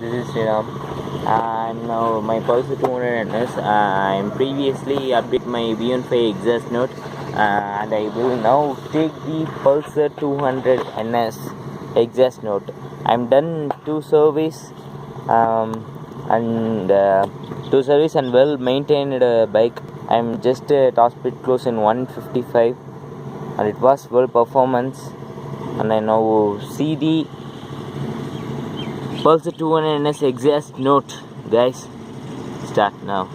this is Sriram. I'm now my Pulsar 200 NS. I'm previously update my V15 exhaust note, and I will now take the Pulsar 200 NS exhaust note. I'm done two service, and well maintained bike. I'm just top speed close in 155, and it was well performance. And I now see the Pulsar 200 NS exhaust note, guys. Start now.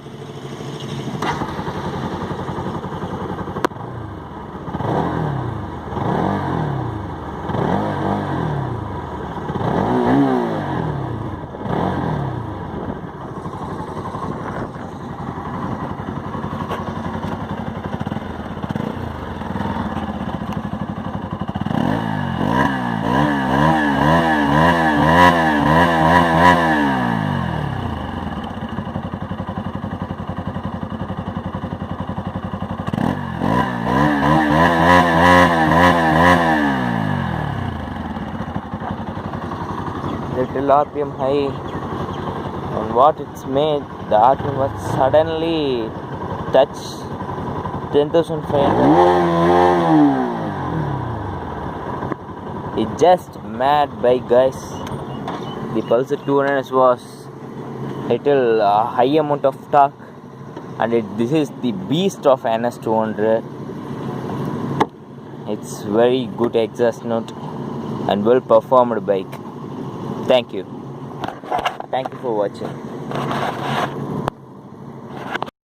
Little RPM high, and what it's made, the RPM was suddenly touch 10,500. It's just mad bike, guys. The Pulsar 200 was little high amount of torque, and this is the beast of NS 200. It's very good exhaust note and well performed bike. Thank you for watching.